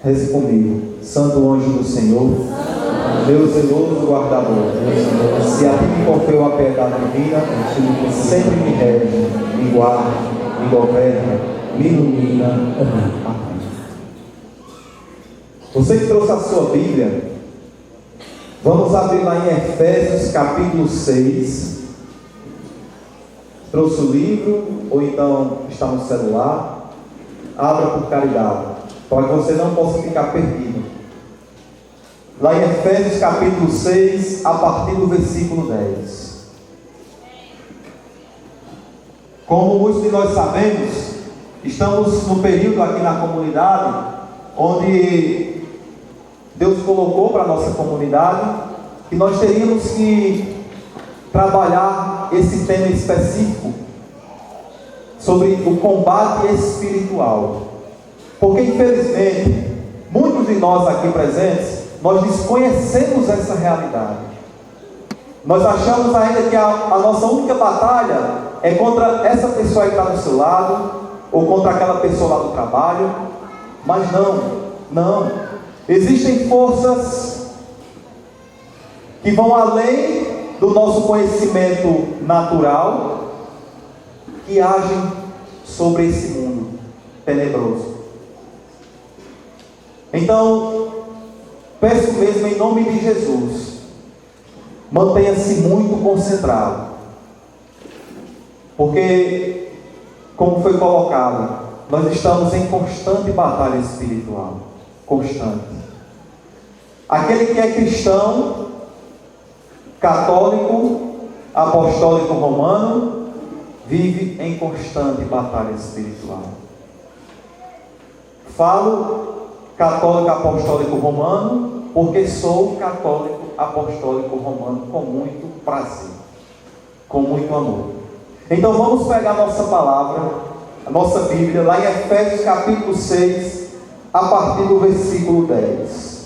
Reze comigo. Santo anjo do Senhor, Deus zeloso guardador, se a ti me confio a piedade divina, sempre me rege, me guarda, me governa, me ilumina. Amém. Você que trouxe a sua Bíblia, vamos abrir lá em Efésios capítulo 6. Trouxe o livro, ou então está no celular, abra por caridade, para que você não possa ficar perdido. Lá em Efésios capítulo 6, a partir do versículo 10. Como muitos de nós sabemos, estamos no período aqui na comunidade, onde Deus colocou para a nossa comunidade, que nós teríamos que trabalhar esse tema específico, sobre o combate espiritual. Porque infelizmente, muitos de nós aqui presentes, nós desconhecemos essa realidade. Nós achamos ainda que a nossa única batalha é contra essa pessoa que está do seu lado, ou contra aquela pessoa lá do trabalho. Mas não. Existem forças que vão além do nosso conhecimento natural, que agem sobre esse mundo tenebroso. Então, peço mesmo em nome de Jesus, mantenha-se muito concentrado, porque, como foi colocado, nós estamos em constante batalha espiritual, constante. Aquele que é cristão, católico, apostólico romano, vive em constante batalha espiritual. Falo católico apostólico romano, porque sou católico apostólico romano com muito prazer, com muito amor. Então vamos pegar a nossa palavra, a nossa Bíblia, lá em Efésios capítulo 6, a partir do versículo 10.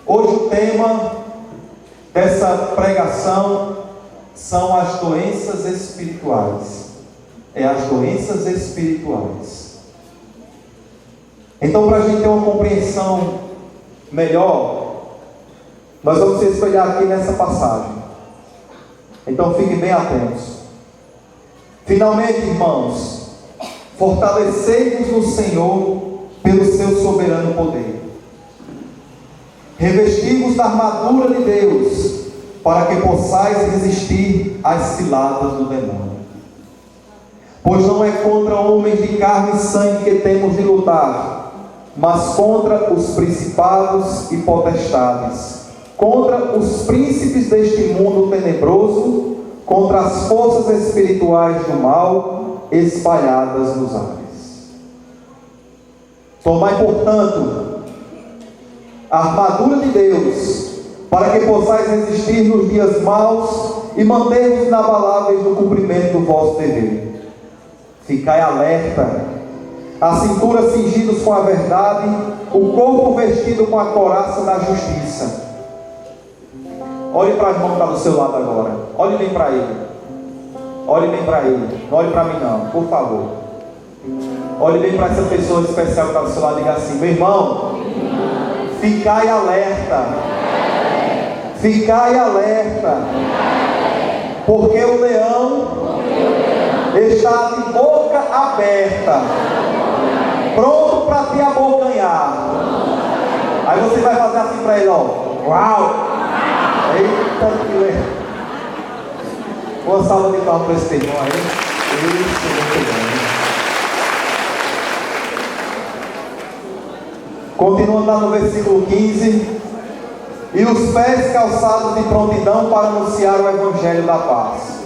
Hoje o tema dessa pregação são as doenças espirituais. É as doenças espirituais. Então, para a gente ter uma compreensão melhor, nós vamos se espelhar aqui nessa passagem. Então, fiquem bem atentos. Finalmente, irmãos, fortalecei-vos no Senhor pelo seu soberano poder. Revesti-vos da armadura de Deus, para que possais resistir às ciladas do demônio. Pois não é contra homens de carne e sangue que temos de lutar, mas contra os principados e potestades, contra os príncipes deste mundo tenebroso, contra as forças espirituais do mal espalhadas nos ares. Tomai, portanto, a armadura de Deus, para que possais resistir nos dias maus e manter-vos inabaláveis no cumprimento do vosso dever. Ficai alerta, a cintura cingidos com a verdade, o corpo vestido com a couraça da justiça. Olhe para o irmão que está do seu lado agora. Olhe bem para ele. Olhe bem para ele. Não olhe para mim não, por favor. Olhe bem para essa pessoa especial que está do seu lado e diga assim: meu irmão, ficai alerta. Ficai alerta. Porque o leão está de boca aberta, pronto para te abocanhar. Aí você vai fazer assim para ele, ó. Uau! Eita, que legal! Uma salva de palmas para esse irmão aí. Isso, muito bem. Continuando lá no versículo 15. E os pés calçados de prontidão para anunciar o evangelho da paz.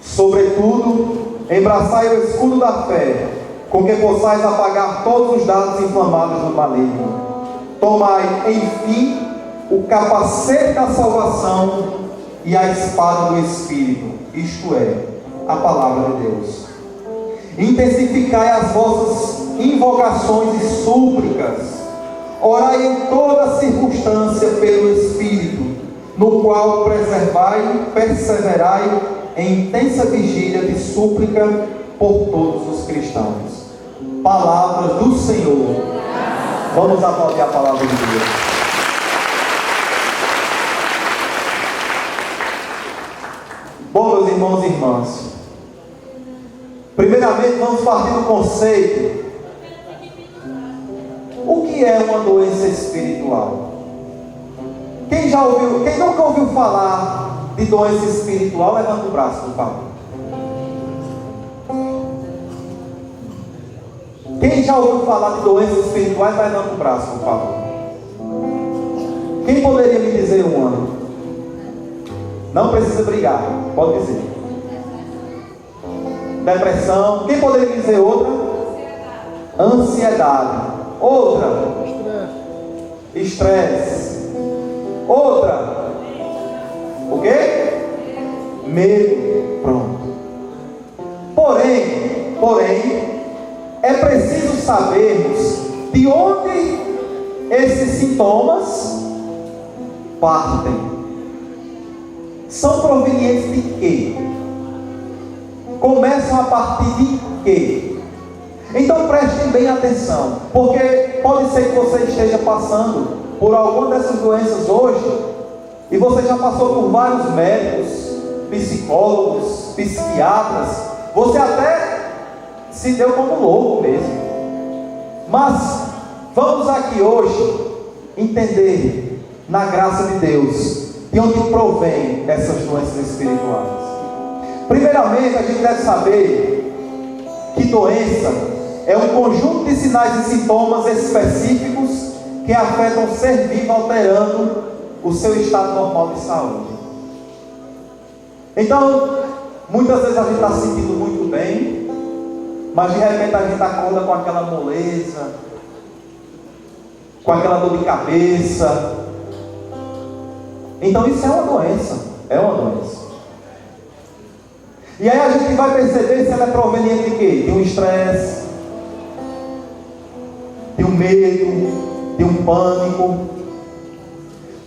Sobretudo, embraçai o escudo da fé, com que possais apagar todos os dardos inflamados do maligno. Tomai, enfim, o capacete da salvação e a espada do Espírito, isto é, a palavra de Deus. Intensificai as vossas invocações e súplicas Orai em toda circunstância pelo Espírito, no qual preservai e perseverai em intensa vigília de súplica por todos os cristãos. Palavras do Senhor. Vamos aplaudir a palavra de Deus. Bom, meus irmãos e irmãs, primeiramente vamos partir do conceito: o que é uma doença espiritual? Quem nunca ouviu falar de doença espiritual, levanta o braço, por favor. Quem já ouviu falar de doenças espirituais, levanta o braço, por favor. Quem poderia me dizer uma? Não precisa brigar, pode dizer. Depressão. Quem poderia me dizer outra? Ansiedade. Outra? Estresse. Outra? O quê? Medo. Pronto. Porém, é preciso sabermos de onde esses sintomas partem. São provenientes de quê? Começam a partir de quê? Então prestem bem atenção, porque pode ser que você esteja passando por alguma dessas doenças hoje, e você já passou por vários médicos, psicólogos, psiquiatras, você até se deu como louco mesmo. Mas vamos aqui hoje entender, na graça de Deus, de onde provém essas doenças espirituais. Primeiramente, a gente deve saber que doença é um conjunto de sinais e sintomas específicos que afetam o ser vivo, alterando o seu estado normal de saúde. Então, muitas vezes a gente está se sentindo muito bem, mas de repente a gente acorda com aquela moleza, com aquela dor de cabeça. Então isso é uma doença. E aí a gente vai perceber se ela é proveniente de quê? De um estresse, de um medo, de um pânico.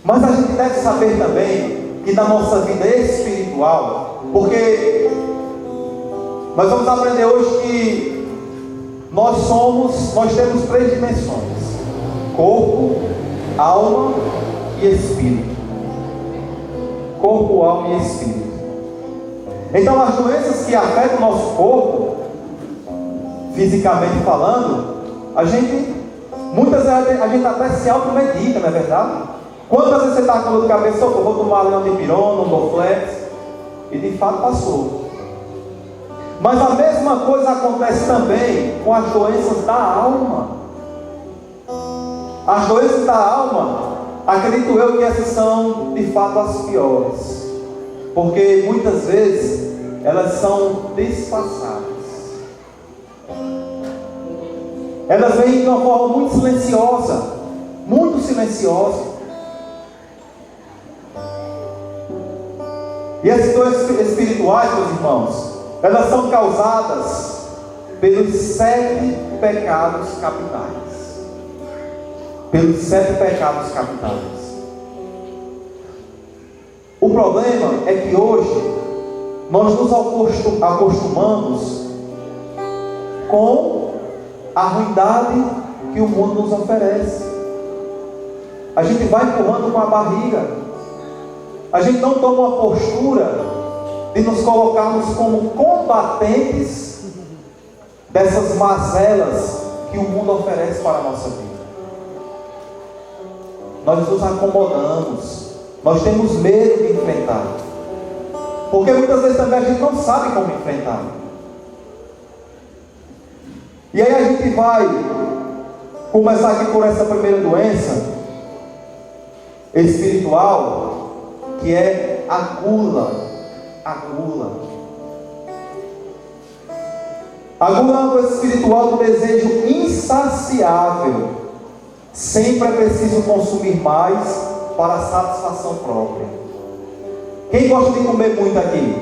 Mas a gente deve saber também que na nossa vida espiritual, porque nós vamos aprender hoje que nós temos 3 dimensões: corpo, alma e espírito. Corpo, alma e espírito. Então as doenças que afetam o nosso corpo, fisicamente falando, muitas vezes a gente até se automedica, não é verdade? Quantas vezes você está com dor de cabeça, eu vou tomar um dipirona, um Dorflex, e de fato passou. Mas a mesma coisa acontece também com as doenças da alma. As doenças da alma, acredito eu que essas são de fato as piores, porque muitas vezes elas são disfarçadas. Elas vêm de uma forma muito silenciosa, muito silenciosa. E essas doenças espirituais, meus irmãos, elas são causadas pelos 7 pecados capitais. Pelos 7 pecados capitais. O problema é que hoje nós nos acostumamos com a ruindade que o mundo nos oferece. A gente vai empurrando com a barriga. A gente não toma uma postura de nos colocarmos como combatentes dessas mazelas que o mundo oferece para a nossa vida. Nós nos acomodamos, nós temos medo de enfrentar, porque muitas vezes também a gente não sabe como enfrentar. E aí a gente vai começar aqui por essa primeira doença espiritual, que é a gula. A gula é uma coisa espiritual do desejo insaciável. Sempre é preciso consumir mais para a satisfação própria. Quem gosta de comer muito aqui?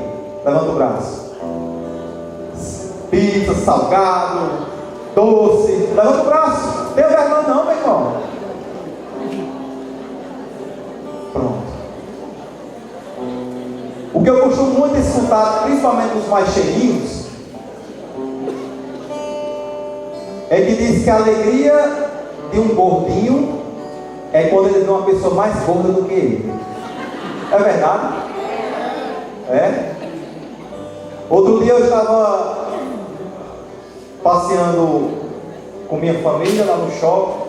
Levanta o braço. Pizza, salgado, doce. Levanta o braço. Tem vergonha não, meu irmão. escutado, principalmente os mais cheinhos, é que diz que a alegria de um gordinho é quando ele vê uma pessoa mais gorda do que ele. É verdade? É? Outro dia eu estava passeando com minha família lá no shopping.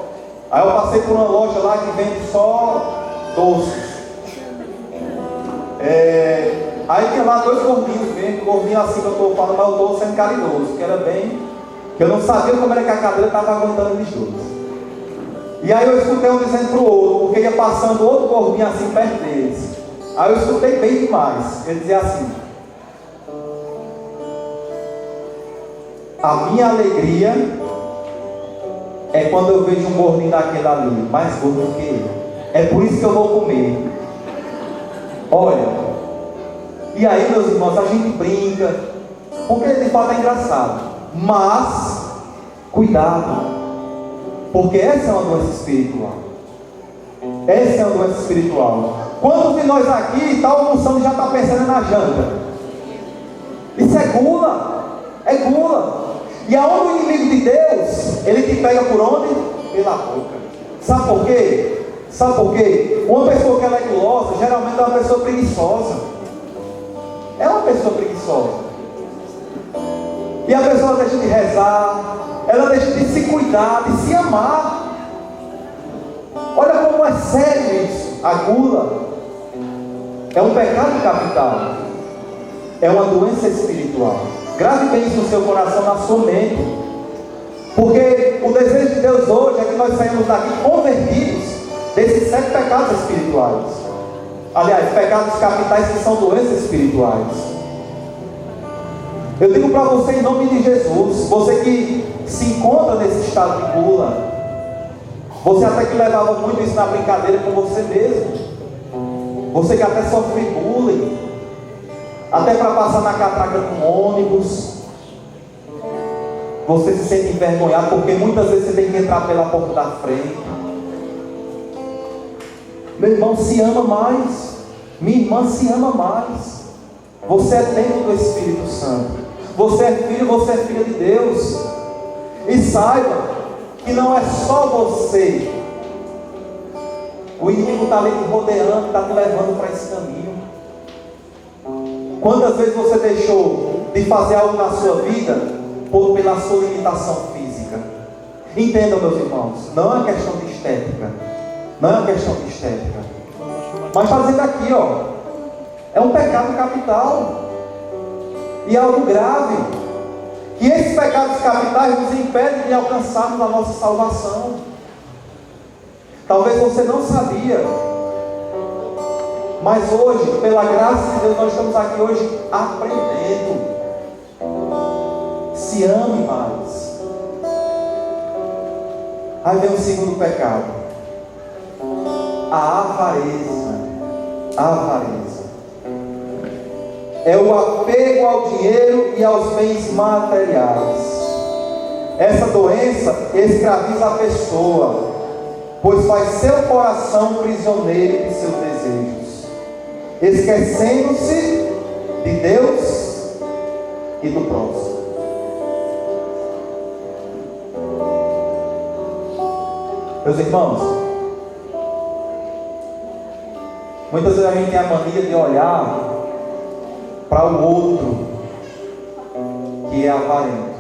Aí eu passei por uma loja lá que vende só doces. Aí tinha lá dois gordinhos mesmo, gordinho assim que eu estou falando, mas eu estou sendo caridoso, que era bem, que eu não sabia como era que a cadeira estava aguentando eles dois. E aí eu escutei um dizendo para o outro, porque ia passando outro gordinho assim perto deles. Aí eu escutei bem demais. Ele dizia assim: a minha alegria é quando eu vejo um gordinho daquele ali, mais gordo do que ele. É por isso que eu vou comer. Olha. E aí, meus irmãos, a gente brinca, porque de fato é engraçado. Mas, cuidado, porque essa é uma doença espiritual. Essa é uma doença espiritual. Quantos de nós aqui está almoçando e já está pensando na janta? Isso é gula. É gula. E aonde o inimigo de Deus, ele te pega por onde? Pela boca. Sabe por quê? Sabe por quê? Uma pessoa que ela é gulosa, geralmente é uma pessoa preguiçosa. É uma pessoa preguiçosa. E a pessoa deixa de rezar, ela deixa de se cuidar, de se amar. Olha como é sério isso. A gula é um pecado capital. É uma doença espiritual. Grave bem isso no seu coração, na sua mente. Porque o desejo de Deus hoje é que nós saímos daqui convertidos desses 7 pecados espirituais. Aliás, pecados capitais que são doenças espirituais. Eu digo para você em nome de Jesus, você que se encontra nesse estado de gula, você até que levava muito isso na brincadeira com você mesmo, você que até sofre bullying, até para passar na catraca com ônibus, você se sente envergonhado, porque muitas vezes você tem que entrar pela porta da frente. Meu irmão, se ama mais. Minha irmã, se ama mais. Você é templo do Espírito Santo. Você é filho, você é filha de Deus. E saiba que não é só você. O inimigo está ali te rodeando, está te levando para esse caminho. Quantas vezes você deixou de fazer algo na sua vida pela sua limitação física? Entendam, meus irmãos, não é uma questão de estética. Não é uma questão de estética. Mas está dizendo aqui, ó, é um pecado capital. E é algo grave. E esses pecados capitais nos impedem de alcançarmos a nossa salvação. Talvez você não sabia. Mas hoje, pela graça de Deus, nós estamos aqui hoje aprendendo. Se ame mais. Aí vem o segundo pecado. A avareza. A avareza é o apego ao dinheiro e aos bens materiais. Essa doença escraviza a pessoa, pois faz seu coração prisioneiro de seus desejos, esquecendo-se de Deus e do próximo. Meus irmãos, muitas vezes a gente tem a mania de olhar para o outro que é avarento,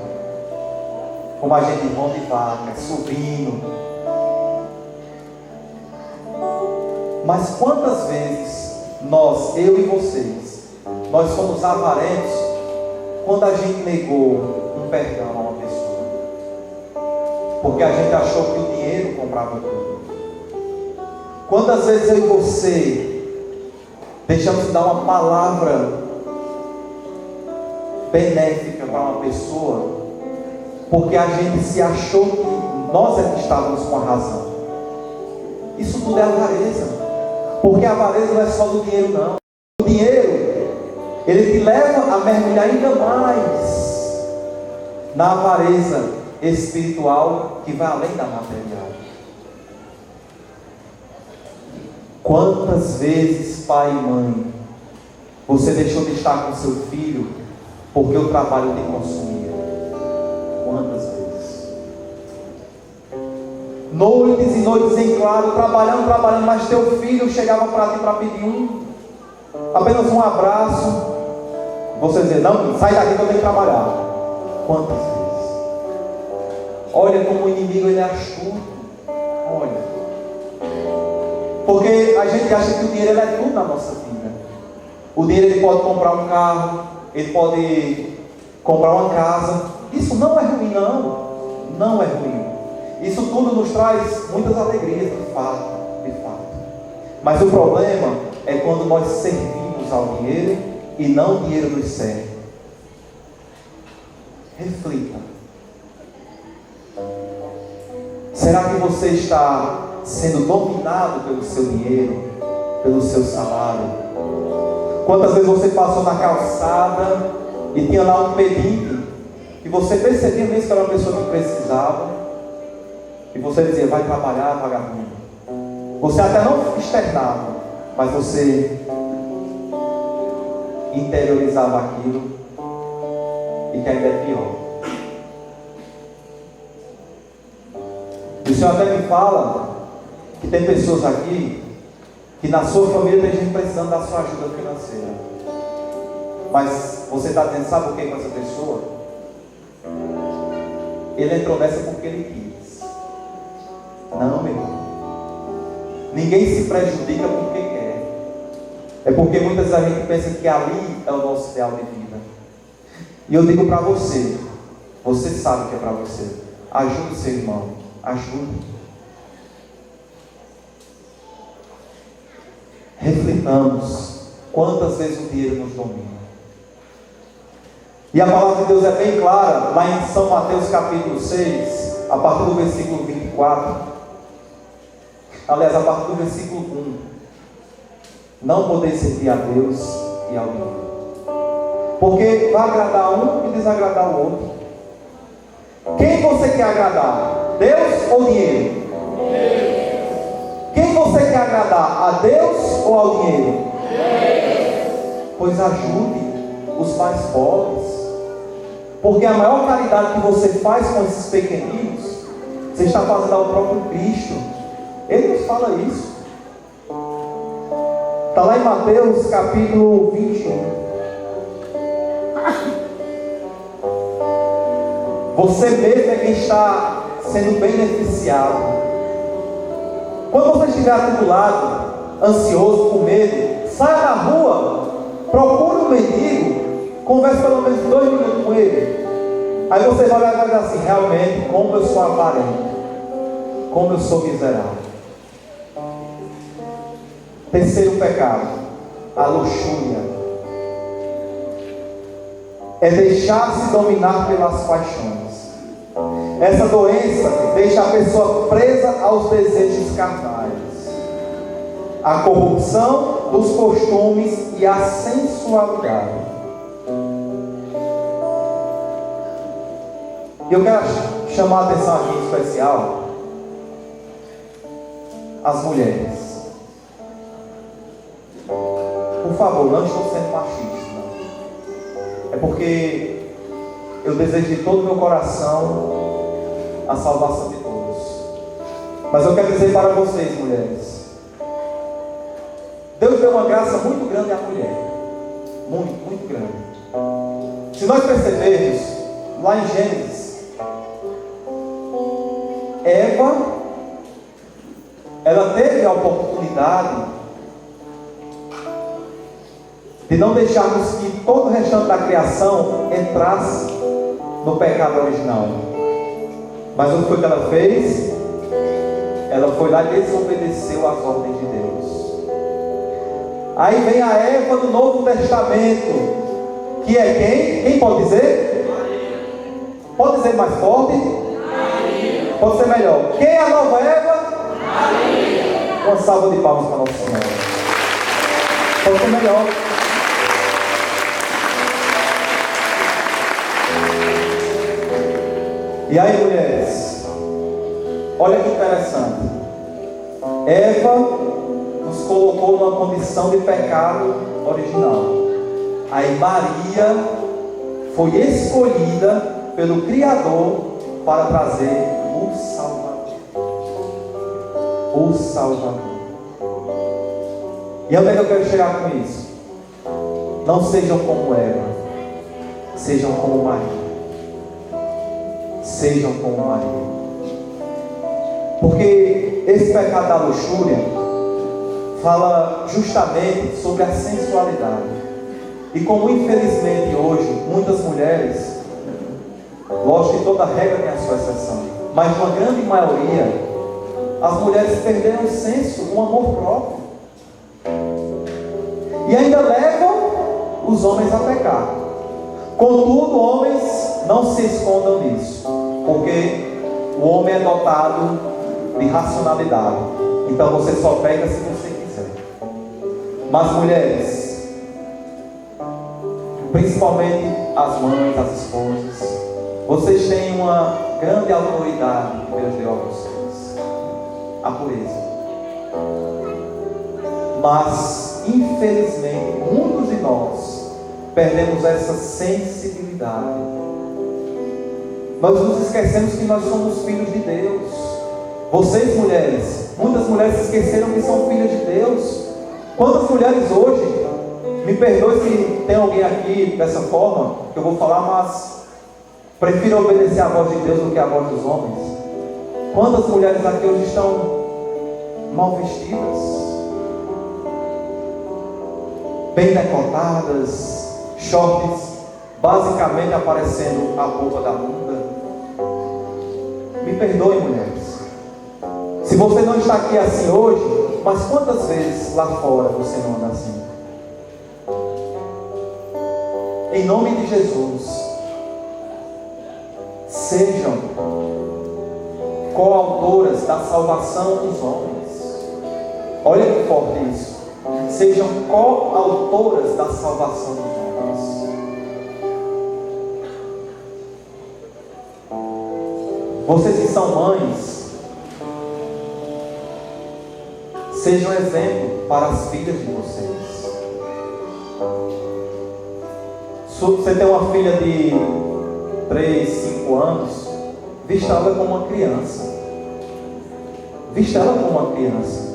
como a gente mão de vaca, subindo. Mas quantas vezes nós, eu e vocês, nós fomos avarentos quando a gente negou um perdão a uma pessoa, porque a gente achou que o dinheiro comprava tudo? Quantas vezes eu e você deixamos de dar uma palavra benéfica para uma pessoa, porque a gente se achou que nós é que estávamos com a razão? Isso tudo é avareza, porque a avareza não é só do dinheiro, não. O dinheiro, ele te leva a mergulhar ainda mais na avareza espiritual, que vai além da material. Quantas vezes pai e mãe Você deixou de estar com seu filho porque o trabalho te consumia. Quantas vezes? Noites e noites em claro, trabalhando, mas teu filho chegava para ti para pedir apenas um abraço. Você dizia: não, sai daqui que eu tenho que trabalhar. Quantas vezes? Olha como o inimigo ele é astuto. Olha. Porque a gente acha que o dinheiro ele é tudo na nossa vida. O dinheiro ele pode comprar um carro, ele pode comprar uma casa. Isso não é ruim, não. Não é ruim. Isso tudo nos traz muitas alegrias, de fato. Mas o problema é quando nós servimos ao dinheiro e não o dinheiro nos serve. Reflita. Será que você está sendo dominado pelo seu dinheiro, pelo seu salário? Quantas vezes você passou na calçada e tinha lá um pedinte que você percebia mesmo que era uma pessoa que precisava, e você dizia: vai trabalhar, vagabundo. Você até não externava, mas você interiorizava aquilo, e que ainda é pior. O Senhor até me fala que tem pessoas aqui que na sua família tem gente precisando da sua ajuda financeira, mas você está dizendo: sabe o que é com essa pessoa? Ele entrou nessa porque ele quis. Não, meu irmão. Ninguém se prejudica porque quer. É porque muitas vezes a gente pensa que ali é o nosso ideal de vida. E eu digo para você, você sabe que é para você. Ajude seu irmão, ajude. Reflitamos quantas vezes o dinheiro nos domina. E a palavra de Deus é bem clara, lá em São Mateus capítulo 6, a partir do versículo 24. Aliás, a partir do versículo 1. Não podeis servir a Deus e ao dinheiro, porque vai agradar um e desagradar o outro. Quem você quer agradar? Deus ou dinheiro? Quem você quer agradar? A Deus ou ao dinheiro? Pois ajude os mais pobres, porque a maior caridade que você faz com esses pequeninos, você está fazendo ao próprio Cristo. Ele nos fala isso. Está lá em Mateus capítulo 21. Você mesmo é quem está sendo beneficiado. Quando você estiver atribulado, ansioso, com medo, saia na rua, procure um mendigo, converse pelo menos 2 minutos com ele. Aí você vai olhar e vai dizer assim: realmente, como eu sou avarento, como eu sou miserável. Terceiro pecado, a luxúria. É deixar-se dominar pelas paixões. Essa doença deixa a pessoa presa aos desejos carnais, a corrupção dos costumes e a sensualidade. E eu quero chamar a atenção aqui em especial as mulheres. Por favor, não estou sendo machista, não. É porque eu desejo de todo o meu coração a salvação de todos. Mas eu quero dizer para vocês, mulheres, Deus deu uma graça muito grande à mulher. Muito, muito grande. Se nós percebermos, lá em Gênesis, Eva, ela teve a oportunidade de não deixarmos que todo o restante da criação entrasse no pecado original. Mas o que foi que ela fez? Ela foi lá e desobedeceu às ordens de Deus. Aí vem a Eva do Novo Testamento, que é quem? Quem pode dizer? Maria. Pode dizer mais forte? Maria. Pode ser melhor. Quem é a nova Eva? Maria. Uma salva de palmas para Nossa Senhora. Pode ser melhor. E aí, mulheres, olha que interessante. Eva nos colocou numa condição de pecado original. Aí Maria foi escolhida pelo Criador para trazer o Salvador. O Salvador. E onde é que eu quero chegar com isso? Não sejam como Eva, sejam como Maria. Sejam como Maria. Porque esse pecado da luxúria fala justamente sobre a sensualidade. E como infelizmente hoje muitas mulheres, lógico que toda regra tem a sua exceção, mas uma grande maioria, as mulheres perderam o senso, o amor próprio. E ainda levam os homens a pecar. Contudo, homens, não se escondam disso, porque o homem é dotado de racionalidade. Então você só pega se você quiser. Mas mulheres, principalmente as mães, as esposas, vocês têm uma grande autoridade que Deus deu a vocês, a pureza. Mas infelizmente muitos de nós perdemos essa sensibilidade. Nós nos esquecemos que nós somos filhos de Deus. Vocês mulheres, muitas mulheres se esqueceram que são filhas de Deus. Quantas mulheres hoje, me perdoe se tem alguém aqui dessa forma que eu vou falar, mas prefiro obedecer a voz de Deus do que a voz dos homens. Quantas mulheres aqui hoje estão mal vestidas, bem decotadas, shorts basicamente aparecendo a polpa da bunda? Me perdoe, mulheres, se você não está aqui assim hoje, mas quantas vezes lá fora você não anda assim? Em nome de Jesus, sejam coautoras da salvação dos homens. Olha que forte isso. Sejam coautoras da salvação dos homens. Vocês que são mães, sejam exemplo para as filhas de vocês. Se você tem uma filha de 3, 5 anos, vista ela como uma criança. Vista ela como uma criança.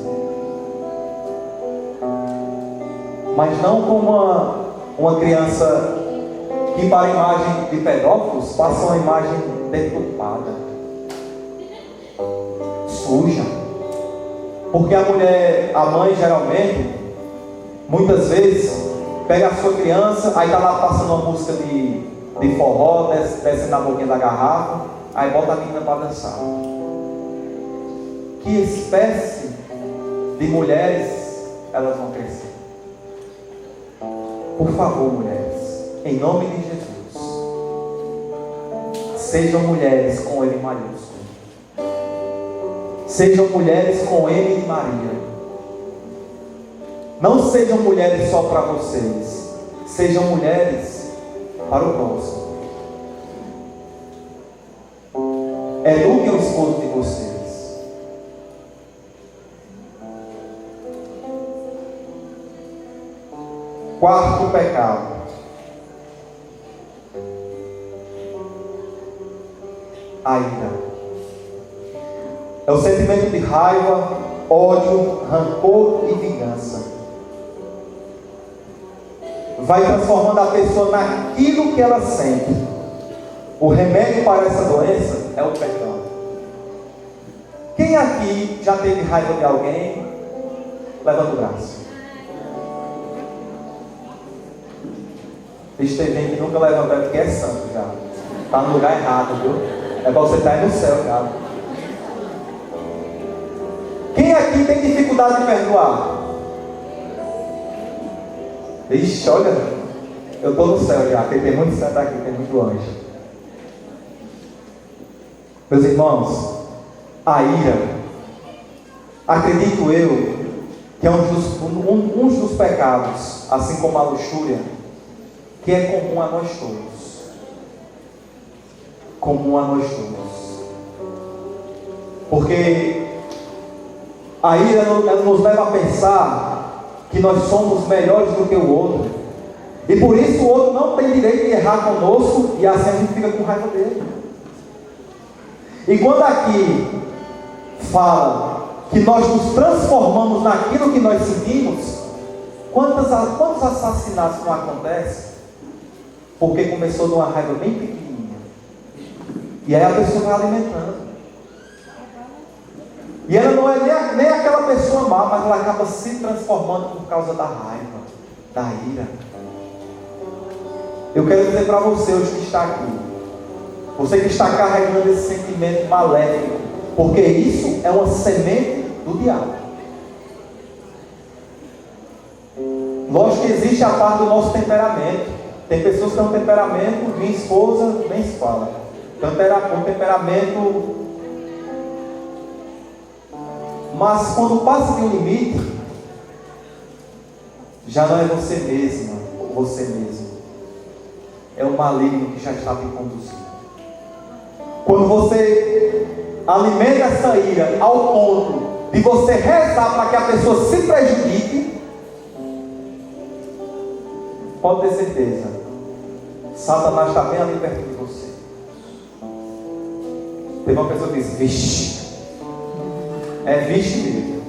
Mas não como uma criança que, para a imagem de pedófilos, passa uma imagem deturpada, suja. Porque a mãe geralmente, muitas vezes, pega a sua criança, aí está lá passando uma música de forró, desce na boquinha da garrafa, aí bota a menina para dançar. Que espécie de mulheres elas vão crescer? Por favor, mulheres, em nome de Jesus, sejam mulheres com M maiúsculo. Sejam mulheres com M de Maria. Não sejam mulheres só para vocês, sejam mulheres para o próximo. Eduquem o esposo de vocês. Quarto pecado: a ira. É o sentimento de raiva, ódio, rancor e vingança. Vai transformando a pessoa naquilo que ela sente. O remédio para essa doença é o perdão. Quem aqui já teve raiva de alguém? Levanta o braço. Tem gente que nunca levantou porque é santo já. Está no lugar errado, viu? É para você estar aí no céu já. Quem aqui tem dificuldade de perdoar? Ixi, olha, eu estou no céu já, porque tem muito santo aqui, tem muito anjo. Meus irmãos, a ira, acredito eu, que é um dos pecados, assim como a luxúria, que é comum a nós todos. Comum a nós todos. Porque a ira ela nos leva a pensar que nós somos melhores do que o outro. E por isso o outro não tem direito de errar conosco, e assim a gente fica com raiva dele. E quando aqui fala que nós nos transformamos naquilo que nós sentimos, quantos assassinatos não acontecem? Porque começou numa raiva bem pequenininha. E aí a pessoa vai alimentando. E ela não é nem aquela pessoa má, mas ela acaba se transformando por causa da raiva, da ira. Eu quero dizer para você hoje que está aqui, você que está carregando esse sentimento maléfico, porque isso é uma semente do diabo. Lógico que existe a parte do nosso temperamento. Tem pessoas que têm um temperamento, minha esposa nem se fala, tem um temperamento, mas quando passa de um limite, já não é você mesma, ou você mesmo, é o maligno que já está te conduzindo. Quando você alimenta essa ira ao ponto de você rezar para que a pessoa se prejudique, pode ter certeza, Satanás está bem ali perto de você. Teve uma pessoa que disse: vixe, é vixe mesmo,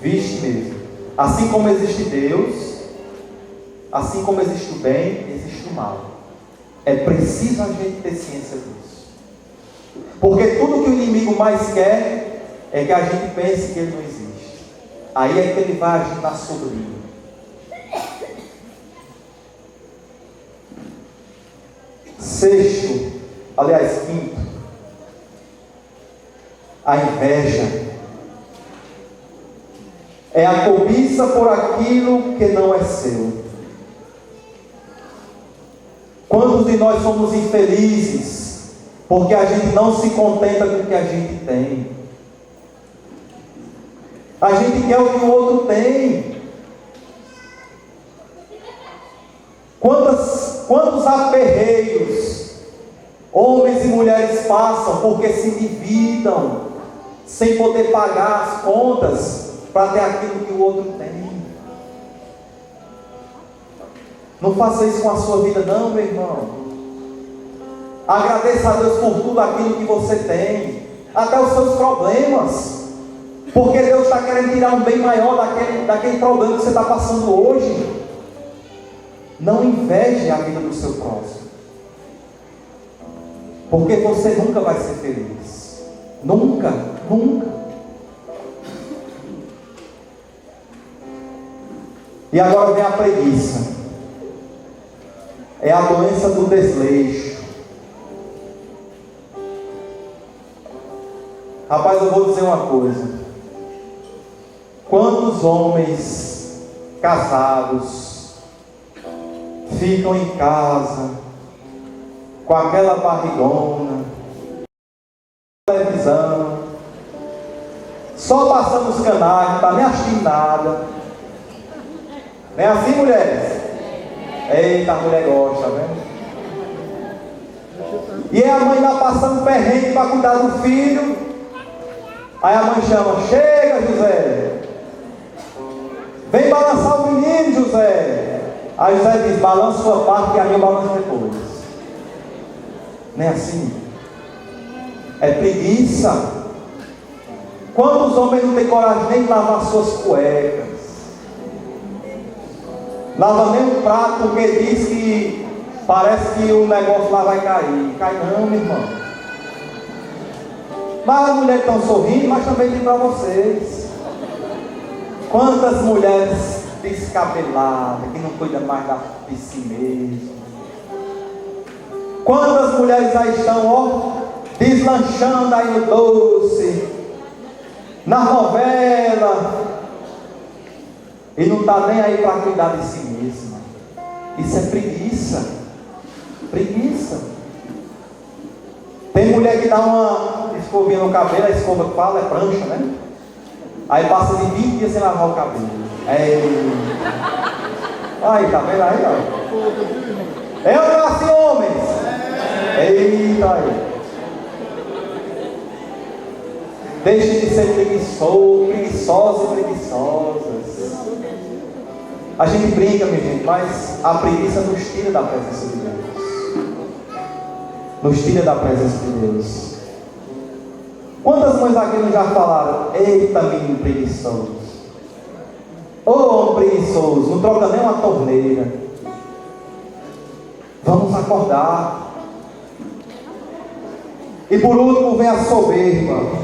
vixe mesmo. Assim como existe Deus, assim como existe o bem, existe o mal. É preciso a gente ter ciência disso, porque tudo que o inimigo mais quer é que a gente pense que ele não existe. Aí é que ele vai agir na sobrinha. Sexto, aliás, quinto, a inveja é a cobiça por aquilo que não é seu. Quantos de nós somos infelizes porque a gente não se contenta com o que a gente tem? A gente quer o que o outro tem. Quantos aperreios homens e mulheres passam porque se endividam sem poder pagar as contas para ter aquilo que o outro tem? Não faça isso com a sua vida não, meu irmão. Agradeça a Deus por tudo aquilo que você tem, até os seus problemas, porque Deus está querendo tirar um bem maior daquele problema que você está passando hoje. Não inveje a vida do seu próximo, porque você nunca vai ser feliz. Nunca, nunca. E agora vem a preguiça. É a doença do desleixo. Rapaz, eu vou dizer uma coisa. Quantos homens casados ficam em casa com aquela barrigona, televisão, só passando os canais, não está nem assistindo nada. Não é assim, mulheres? Eita, a mulher gosta, né? E a mãe lá passando perrengue para cuidar do filho. Aí a mãe chama: chega, José, vem balançar o menino, José. Aí José diz: balança sua parte e a minha balança depois. Não é assim? É preguiça. Quantos homens não têm coragem nem de lavar suas cuecas? Lava nem o prato porque diz que parece que o negócio lá vai cair. Cai não, meu irmão. Mas as mulheres estão sorrindo, mas também tem para vocês. Quantas mulheres descabeladas, que não cuidam mais de si mesmo. Quantas mulheres aí estão, ó, deslanchando aí no doce, na novela, e não está nem aí para cuidar de si mesma. Isso é preguiça. Preguiça. Tem mulher que dá uma escovinha no cabelo, a escova que fala é prancha, né? Aí passa de 20 dias sem lavar o cabelo. Aí, tá vendo aí, ó? Eu não assim, homens. Eita aí. Deixe de ser preguiçosos e preguiçosas. A gente brinca, minha gente, mas a preguiça nos tira da presença de Deus. Nos tira da presença de Deus. Quantas mães aqui não já falaram: eita, menino preguiçoso, ô homem preguiçoso, não troca nem uma torneira. Vamos acordar. E por último vem a soberba.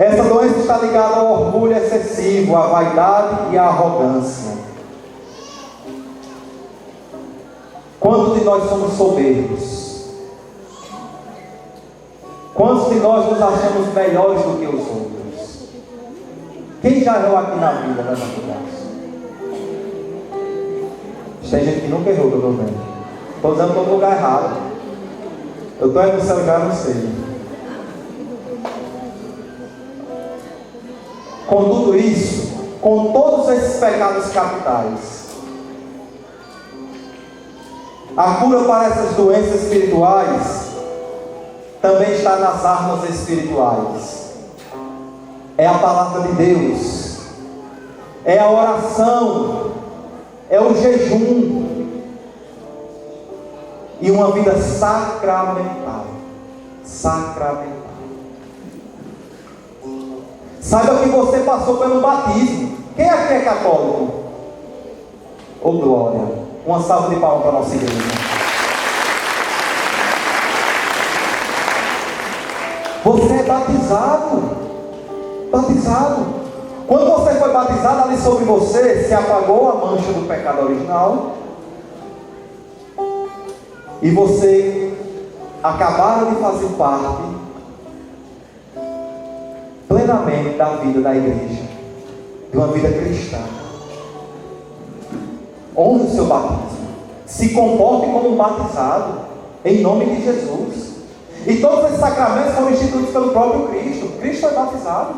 Essa doença está ligada ao orgulho excessivo, à vaidade e à arrogância. Quantos de nós somos soberbos? Quantos de nós nos achamos melhores do que os outros? Quem já errou aqui na vida, né, tem gente que nunca errou, que eu estou vendo. Estou dizendo que estou no lugar errado. Eu estou aí no céu já, não sei. Com tudo isso, com todos esses pecados capitais, a cura para essas doenças espirituais também está nas armas espirituais. É a palavra de Deus, é a oração, é o jejum e uma vida sacramental. Sacramental. Saiba que você passou pelo batismo. Quem aqui é católico? Ô glória! Uma salva de palmas para a nossa igreja. Você é batizado. Batizado. Quando você foi batizado, ali sobre você se apagou a mancha do pecado original. E você acabaram de fazer parte plenamente da vida da igreja, de uma vida cristã. Honre o seu batismo. Se comporte como um batizado, em nome de Jesus. E todos esses sacramentos foram instituídos pelo próprio Cristo. Cristo foi batizado.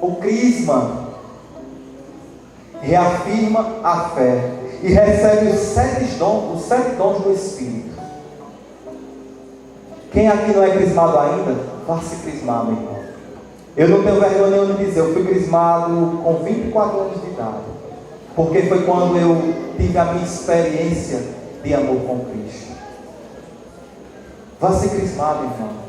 O crisma reafirma a fé e recebe os sete dons do Espírito. Quem aqui não é crismado ainda, vá se crismar, meu irmão. Eu não tenho vergonha nenhuma de dizer, eu fui crismado com 24 anos de idade, porque foi quando eu tive a minha experiência de amor com Cristo. Vá se crismar, meu irmão.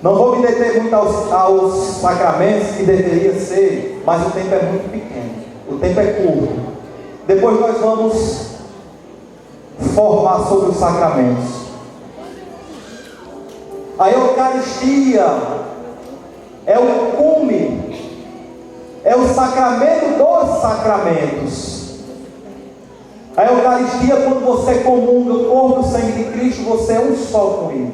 Não vou me deter muito aos sacramentos, que deveria ser, mas o tempo é muito pequeno, o tempo é curto. Depois nós vamos formar sobre os sacramentos. A Eucaristia é o cume, é o sacramento dos sacramentos. A Eucaristia, quando você comunga o corpo e o sangue de Cristo, você é um só com Ele.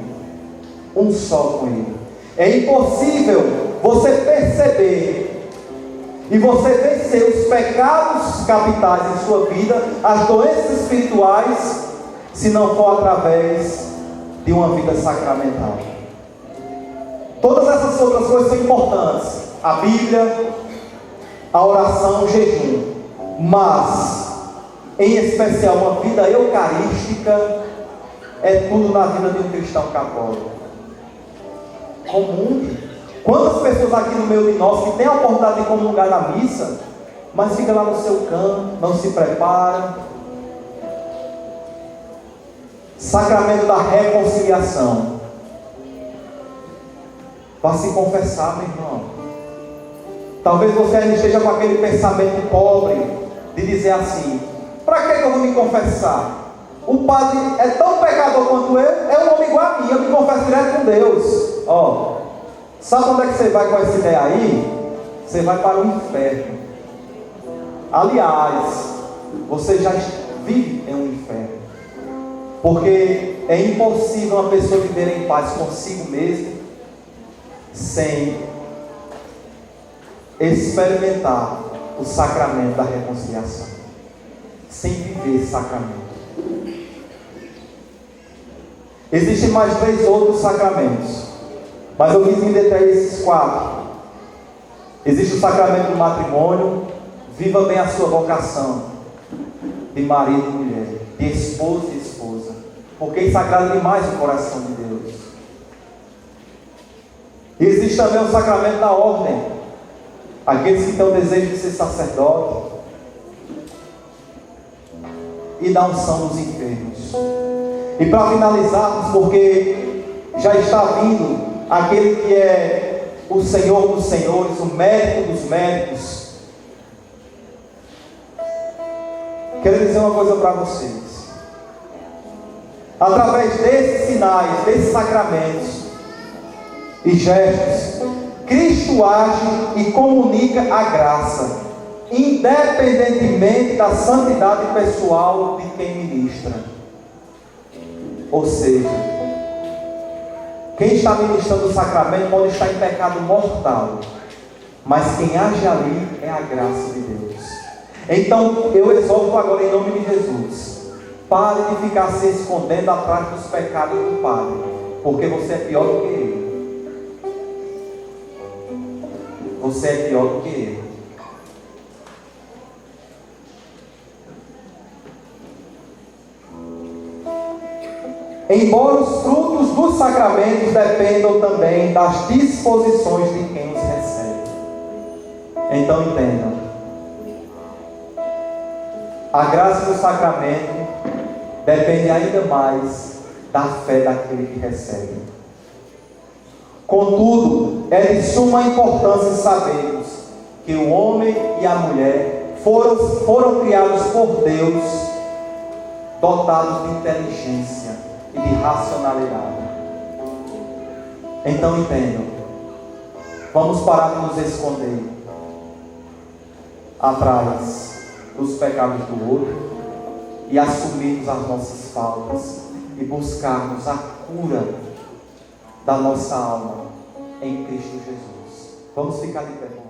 Um só com Ele. É impossível você perceber e você vencer os pecados capitais em sua vida, as doenças espirituais, se não for através de uma vida sacramental. Todas essas outras coisas são importantes: a Bíblia, a oração, o jejum, mas em especial uma vida eucarística é tudo na vida de um cristão católico. Comungue. Quantas pessoas aqui no meio de nós que têm a oportunidade de comungar na missa, mas fica lá no seu canto, não se prepara. Sacramento da reconciliação. Para se confessar, meu irmão. Talvez você ainda esteja com aquele pensamento pobre de dizer assim: para que eu vou me confessar? O padre é tão pecador quanto eu, é um homem igual a mim, eu me confesso direto com Deus. Ó, sabe onde é que você vai com essa ideia aí? Você vai para o inferno. Aliás, você já vive em um inferno. Porque é impossível uma pessoa viver em paz consigo mesmo sem experimentar o sacramento da reconciliação, sem viver esse sacramento. Existem mais 3 outros sacramentos, mas eu quis me deter a esses 4. Existe o sacramento do matrimônio. Viva bem a sua vocação de marido e mulher, de esposo e esposa, porque isso agrada demais o coração de Deus. Existe também o sacramento da ordem. aqueles que têm o desejo de ser sacerdote, e da unção dos enfermos. E para finalizarmos, porque já está vindo aquele que é o Senhor dos senhores, o médico dos médicos, quero dizer uma coisa para vocês. Através desses sinais, desses sacramentos e gestos, Cristo age e comunica a graça, independentemente da santidade pessoal de quem ministra. Ou seja, quem está ministrando o sacramento pode estar em pecado mortal, mas quem age ali é a graça de Deus. Então eu exorto agora em nome de Jesus: pare de ficar se escondendo atrás dos pecados do Padre, porque você é pior do que ele. Você é pior do que ele. Embora os frutos dos sacramentos dependam também das disposições de quem os recebe. Então entendam: a graça do sacramento depende ainda mais da fé daquele que recebe. Contudo, é de suma importância sabermos que o homem e a mulher foram criados por Deus, dotados de inteligência e de racionalidade. Então entendam: vamos parar de nos esconder atrás dos pecados do outro e assumirmos as nossas faltas e buscarmos a cura da nossa alma em Cristo Jesus. Vamos ficar de pé.